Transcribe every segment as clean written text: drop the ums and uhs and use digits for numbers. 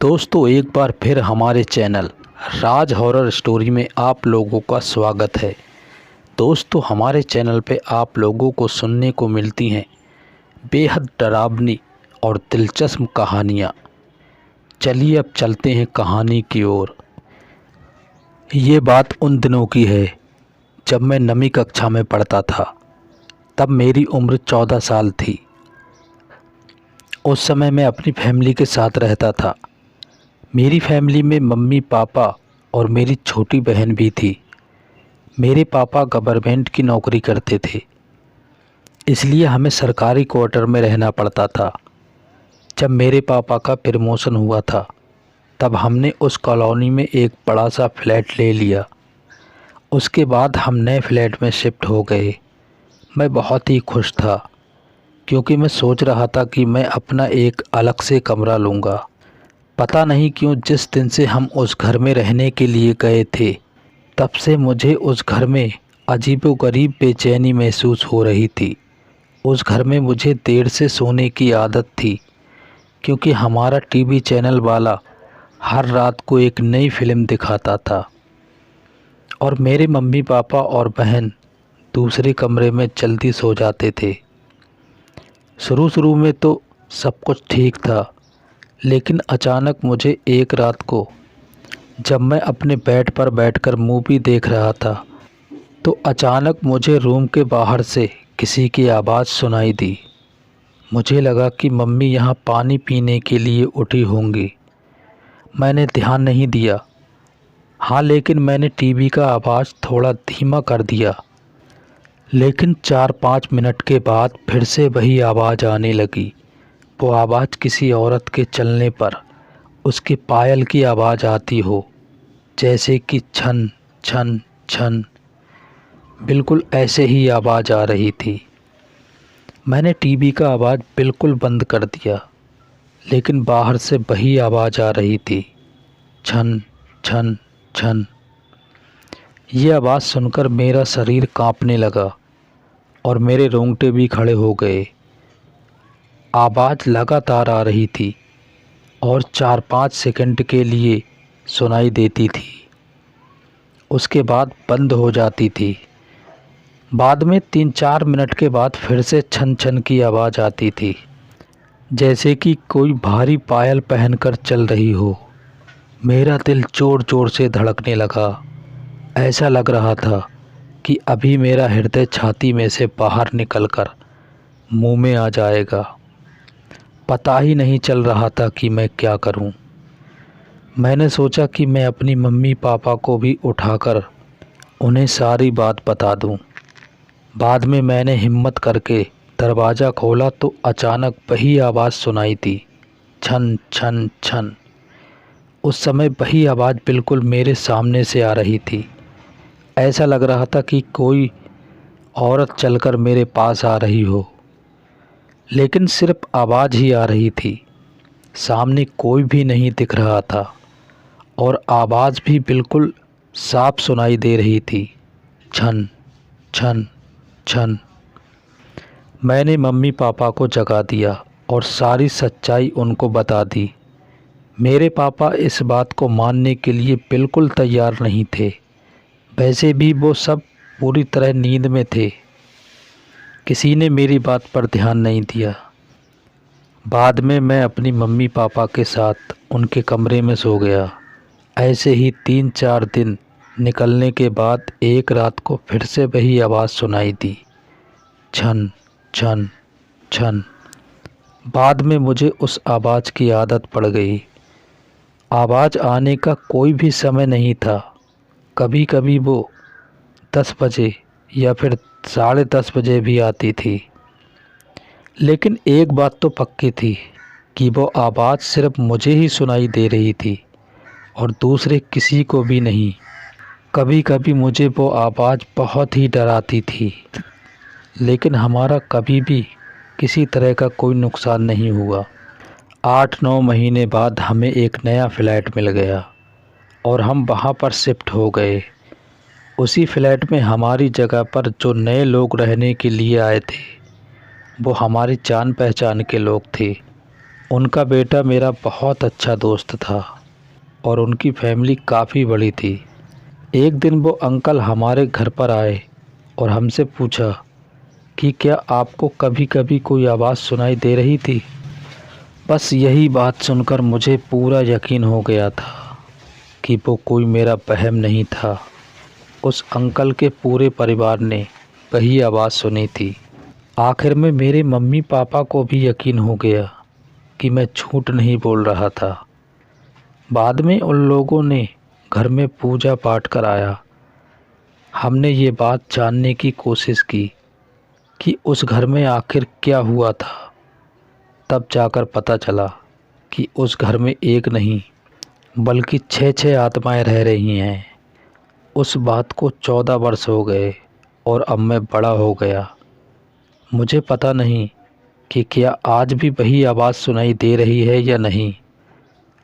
दोस्तों, एक बार फिर हमारे चैनल राज हॉरर स्टोरी में आप लोगों का स्वागत है। दोस्तों, हमारे चैनल पे आप लोगों को सुनने को मिलती हैं बेहद डरावनी और दिलचस्प कहानियाँ। चलिए अब चलते हैं कहानी की ओर। ये बात उन दिनों की है जब मैं 9वीं कक्षा में पढ़ता था। तब मेरी उम्र 14 साल थी। उस समय मैं अपनी फैमिली के साथ रहता था। मेरी फैमिली में मम्मी, पापा और मेरी छोटी बहन भी थी। मेरे पापा गवर्नमेंट की नौकरी करते थे, इसलिए हमें सरकारी क्वार्टर में रहना पड़ता था। जब मेरे पापा का प्रमोशन हुआ था, तब हमने उस कॉलोनी में एक बड़ा सा फ्लैट ले लिया। उसके बाद हम नए फ्लैट में शिफ्ट हो गए। मैं बहुत ही खुश था, क्योंकि मैं सोच रहा था कि मैं अपना एक अलग से कमरा लूँगा। पता नहीं क्यों जिस दिन से हम उस घर में रहने के लिए गए थे, तब से मुझे उस घर में अजीबोगरीब बेचैनी महसूस हो रही थी। उस घर में मुझे देर से सोने की आदत थी, क्योंकि हमारा टीवी चैनल वाला हर रात को एक नई फिल्म दिखाता था और मेरे मम्मी, पापा और बहन दूसरे कमरे में जल्दी सो जाते थे। शुरू में तो सब कुछ ठीक था, लेकिन अचानक मुझे एक रात को जब मैं अपने बेड पर बैठकर मूवी देख रहा था, तो अचानक मुझे रूम के बाहर से किसी की आवाज़ सुनाई दी। मुझे लगा कि मम्मी यहाँ पानी पीने के लिए उठी होंगी। मैंने ध्यान नहीं दिया। हाँ, लेकिन मैंने टीवी का आवाज़ थोड़ा धीमा कर दिया। लेकिन 4-5 मिनट के बाद फिर से वही आवाज़ आने लगी। वो आवाज़ किसी औरत के चलने पर उसके पायल की आवाज़ आती हो, जैसे कि छन छन छन। बिल्कुल ऐसे ही आवाज़ आ रही थी। मैंने टीवी का आवाज़ बिल्कुल बंद कर दिया, लेकिन बाहर से वही आवाज़ आ रही थी, छन छन छन। ये आवाज़ सुनकर मेरा शरीर कांपने लगा और मेरे रोंगटे भी खड़े हो गए। आवाज़ लगातार आ रही थी और 4-5 सेकंड के लिए सुनाई देती थी, उसके बाद बंद हो जाती थी। बाद में 3-4 मिनट के बाद फिर से छन छन की आवाज़ आती थी, जैसे कि कोई भारी पायल पहनकर चल रही हो। मेरा दिल ज़ोर ज़ोर से धड़कने लगा। ऐसा लग रहा था कि अभी मेरा हृदय छाती में से बाहर निकलकर मुंह में आ जाएगा। पता ही नहीं चल रहा था कि मैं क्या करूं। मैंने सोचा कि मैं अपनी मम्मी पापा को भी उठाकर उन्हें सारी बात बता दूं। बाद में मैंने हिम्मत करके दरवाज़ा खोला तो अचानक वही आवाज़ सुनाई दी, छन छन छन। उस समय वही आवाज़ बिल्कुल मेरे सामने से आ रही थी। ऐसा लग रहा था कि कोई औरत चलकर मेरे पास आ रही हो, लेकिन सिर्फ आवाज़ ही आ रही थी। सामने कोई भी नहीं दिख रहा था और आवाज़ भी बिल्कुल साफ सुनाई दे रही थी, छन छन छन। मैंने मम्मी पापा को जगा दिया और सारी सच्चाई उनको बता दी। मेरे पापा इस बात को मानने के लिए बिल्कुल तैयार नहीं थे। वैसे भी वो सब पूरी तरह नींद में थे। किसी ने मेरी बात पर ध्यान नहीं दिया। बाद में मैं अपनी मम्मी पापा के साथ उनके कमरे में सो गया। ऐसे ही 3-4 दिन निकलने के बाद एक रात को फिर से वही आवाज़ सुनाई दी, छन छन छन। बाद में मुझे उस आवाज़ की आदत पड़ गई। आवाज़ आने का कोई भी समय नहीं था। कभी कभी वो 10 बजे या फिर 10:30 बजे भी आती थी। लेकिन एक बात तो पक्की थी कि वो आवाज़ सिर्फ मुझे ही सुनाई दे रही थी और दूसरे किसी को भी नहीं। कभी कभी मुझे वो आवाज़ बहुत ही डराती थी, लेकिन हमारा कभी भी किसी तरह का कोई नुकसान नहीं हुआ। 8-9 महीने बाद हमें एक नया फ्लैट मिल गया और हम वहाँ पर शिफ्ट हो गए। उसी फ्लैट में हमारी जगह पर जो नए लोग रहने के लिए आए थे, वो हमारी जान पहचान के लोग थे। उनका बेटा मेरा बहुत अच्छा दोस्त था और उनकी फैमिली काफ़ी बड़ी थी। एक दिन वो अंकल हमारे घर पर आए और हमसे पूछा कि क्या आपको कभी कभी कोई आवाज़ सुनाई दे रही थी। बस यही बात सुनकर मुझे पूरा यकीन हो गया था कि वो कोई मेरा वहम नहीं था। उस अंकल के पूरे परिवार ने वही आवाज़ सुनी थी। आखिर में मेरे मम्मी पापा को भी यकीन हो गया कि मैं झूठ नहीं बोल रहा था। बाद में उन लोगों ने घर में पूजा पाठ कराया। हमने ये बात जानने की कोशिश की कि उस घर में आखिर क्या हुआ था। तब जाकर पता चला कि उस घर में एक नहीं बल्कि 6 आत्माएं रह रही हैं। उस बात को 14 वर्ष हो गए और अब मैं बड़ा हो गया। मुझे पता नहीं कि क्या आज भी वही आवाज़ सुनाई दे रही है या नहीं,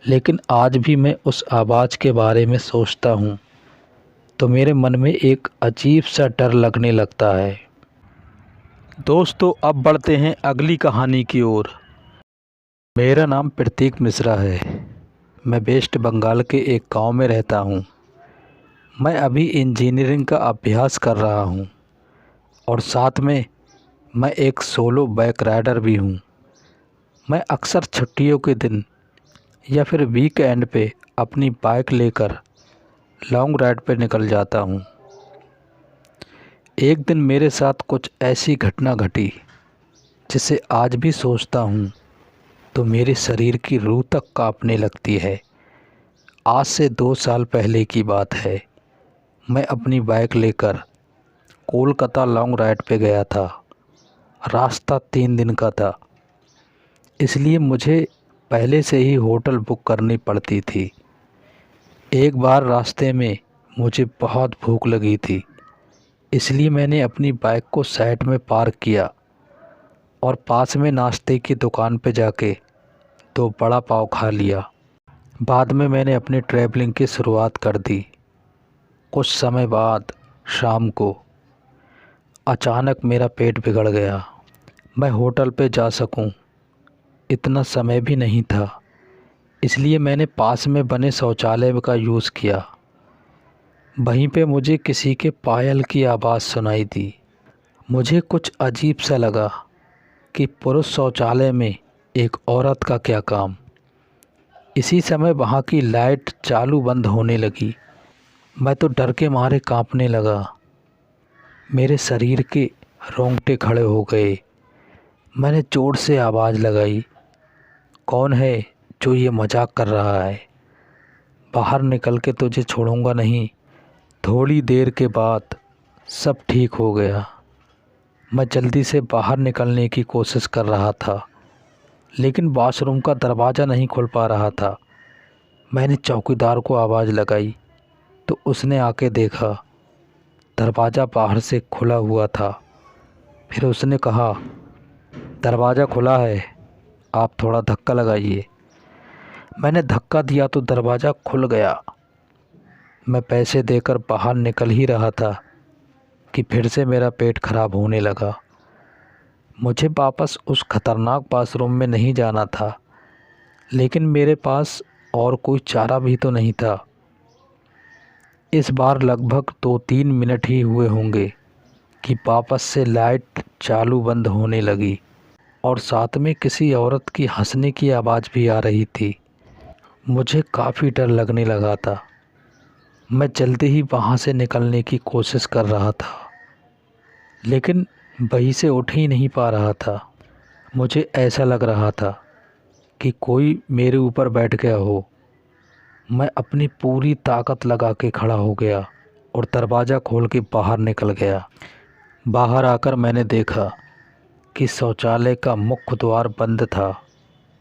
लेकिन आज भी मैं उस आवाज़ के बारे में सोचता हूँ तो मेरे मन में एक अजीब सा डर लगने लगता है। दोस्तों, अब बढ़ते हैं अगली कहानी की ओर। मेरा नाम प्रतीक मिश्रा है। मैं वेस्ट बंगाल के एक गांव में रहता हूँ। मैं अभी इंजीनियरिंग का अभ्यास कर रहा हूँ और साथ में मैं एक सोलो बाइक राइडर भी हूँ। मैं अक्सर छुट्टियों के दिन या फिर वीकेंड पे अपनी बाइक लेकर लॉन्ग राइड पे निकल जाता हूँ। एक दिन मेरे साथ कुछ ऐसी घटना घटी जिसे आज भी सोचता हूँ तो मेरे शरीर की रूह तक कांपने लगती है। आज से 2 साल पहले की बात है। मैं अपनी बाइक लेकर कोलकाता लॉन्ग राइड पे गया था। रास्ता 3 दिन का था, इसलिए मुझे पहले से ही होटल बुक करनी पड़ती थी। एक बार रास्ते में मुझे बहुत भूख लगी थी, इसलिए मैंने अपनी बाइक को साइड में पार्क किया और पास में नाश्ते की दुकान पे जाके 2 बड़ा पाव खा लिया। बाद में मैंने अपनी ट्रैवलिंग की शुरुआत कर दी। कुछ समय बाद शाम को अचानक मेरा पेट बिगड़ गया। मैं होटल पे जा सकूं इतना समय भी नहीं था, इसलिए मैंने पास में बने शौचालय का यूज़ किया। वहीं पे मुझे किसी के पायल की आवाज़ सुनाई दी। मुझे कुछ अजीब सा लगा कि पुरुष शौचालय में एक औरत का क्या काम। इसी समय वहाँ की लाइट चालू बंद होने लगी। मैं तो डर के मारे कांपने लगा। मेरे शरीर के रोंगटे खड़े हो गए। मैंने जोर से आवाज़ लगाई, कौन है जो ये मजाक कर रहा है? बाहर निकल के तुझे छोड़ूंगा नहीं। थोड़ी देर के बाद सब ठीक हो गया। मैं जल्दी से बाहर निकलने की कोशिश कर रहा था, लेकिन वॉशरूम का दरवाज़ा नहीं खुल पा रहा था। मैंने चौकीदार को आवाज़ लगाई तो उसने आके देखा, दरवाज़ा बाहर से खुला हुआ था। फिर उसने कहा, दरवाज़ा खुला है, आप थोड़ा धक्का लगाइए। मैंने धक्का दिया तो दरवाज़ा खुल गया। मैं पैसे देकर बाहर निकल ही रहा था कि फिर से मेरा पेट खराब होने लगा। मुझे वापस उस खतरनाक बाथरूम में नहीं जाना था, लेकिन मेरे पास और कोई चारा भी तो नहीं था। इस बार लगभग 2-3 मिनट ही हुए होंगे कि वापस से लाइट चालू बंद होने लगी और साथ में किसी औरत की हंसने की आवाज़ भी आ रही थी। मुझे काफ़ी डर लगने लगा था। मैं जल्दी ही वहाँ से निकलने की कोशिश कर रहा था, लेकिन वहीं से उठ ही नहीं पा रहा था। मुझे ऐसा लग रहा था कि कोई मेरे ऊपर बैठ गया हो। मैं अपनी पूरी ताकत लगा के खड़ा हो गया और दरवाज़ा खोल के बाहर निकल गया। बाहर आकर मैंने देखा कि शौचालय का मुख्य द्वार बंद था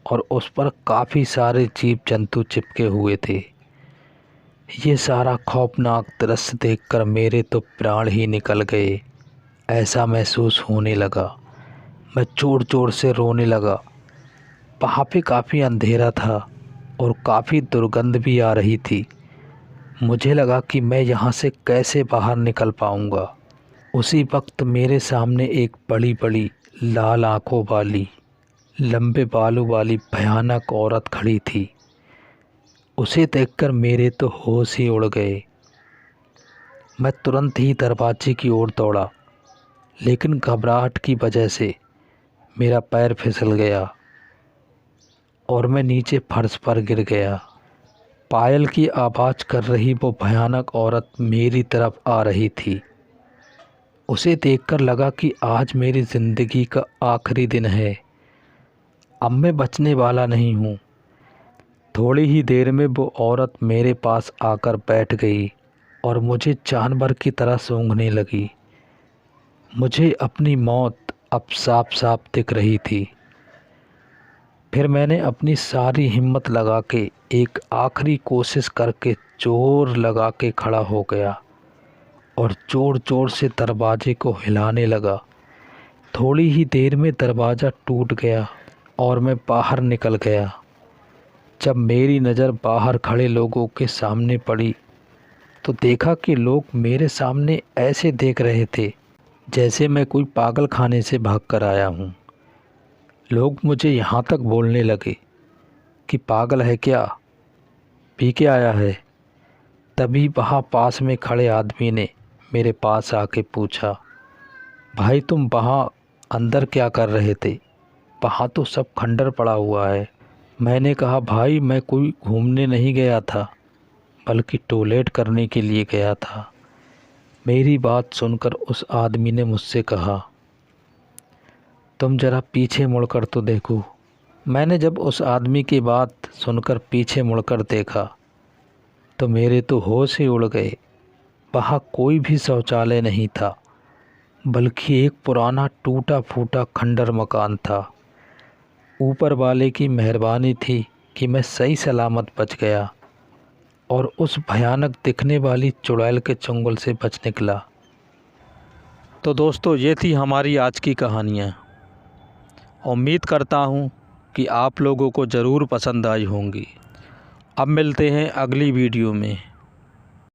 और उस पर काफ़ी सारे जीव जंतु चिपके हुए थे। ये सारा खौफनाक दृश्य देखकर मेरे तो प्राण ही निकल गए, ऐसा महसूस होने लगा। मैं ज़ोर ज़ोर से रोने लगा। वहाँ पे काफ़ी अंधेरा था और काफ़ी दुर्गंध भी आ रही थी। मुझे लगा कि मैं यहाँ से कैसे बाहर निकल पाऊँगा। उसी वक्त मेरे सामने एक बड़ी बड़ी लाल आँखों वाली लंबे बालों वाली भयानक औरत खड़ी थी। उसे देखकर मेरे तो होश ही उड़ गए। मैं तुरंत ही दरवाजे की ओर दौड़ा, लेकिन घबराहट की वजह से मेरा पैर फिसल गया और मैं नीचे फर्श पर गिर गया। पायल की आवाज़ कर रही वो भयानक औरत मेरी तरफ आ रही थी। उसे देखकर लगा कि आज मेरी ज़िंदगी का आखिरी दिन है। अब मैं बचने वाला नहीं हूँ। थोड़ी ही देर में वो औरत मेरे पास आकर बैठ गई और मुझे जानवर की तरह सूंघने लगी। मुझे अपनी मौत अब साफ साफ दिख रही थी। फिर मैंने अपनी सारी हिम्मत लगा के एक आखिरी कोशिश करके जोर लगा के खड़ा हो गया और ज़ोर ज़ोर से दरवाजे को हिलाने लगा। थोड़ी ही देर में दरवाज़ा टूट गया और मैं बाहर निकल गया। जब मेरी नज़र बाहर खड़े लोगों के सामने पड़ी तो देखा कि लोग मेरे सामने ऐसे देख रहे थे जैसे मैं कोई पागल खाने से भाग कर आया हूँ। लोग मुझे यहाँ तक बोलने लगे कि पागल है क्या, पी के आया है। तभी वहाँ पास में खड़े आदमी ने मेरे पास आके पूछा, भाई तुम वहाँ अंदर क्या कर रहे थे? वहाँ तो सब खंडर पड़ा हुआ है। मैंने कहा, भाई मैं कोई घूमने नहीं गया था, बल्कि टॉयलेट करने के लिए गया था। मेरी बात सुनकर उस आदमी ने मुझसे कहा, तुम ज़रा पीछे मुड़कर तो देखो। मैंने जब उस आदमी की बात सुनकर पीछे मुड़कर देखा तो मेरे तो होश ही उड़ गए। वहाँ कोई भी शौचालय नहीं था, बल्कि एक पुराना टूटा फूटा खंडर मकान था। ऊपर वाले की मेहरबानी थी कि मैं सही सलामत बच गया और उस भयानक दिखने वाली चुड़ैल के चंगुल से बच निकला। तो दोस्तों, ये थी हमारी आज की कहानियाँ। उम्मीद करता हूँ कि आप लोगों को ज़रूर पसंद आई होंगी। अब मिलते हैं अगली वीडियो में।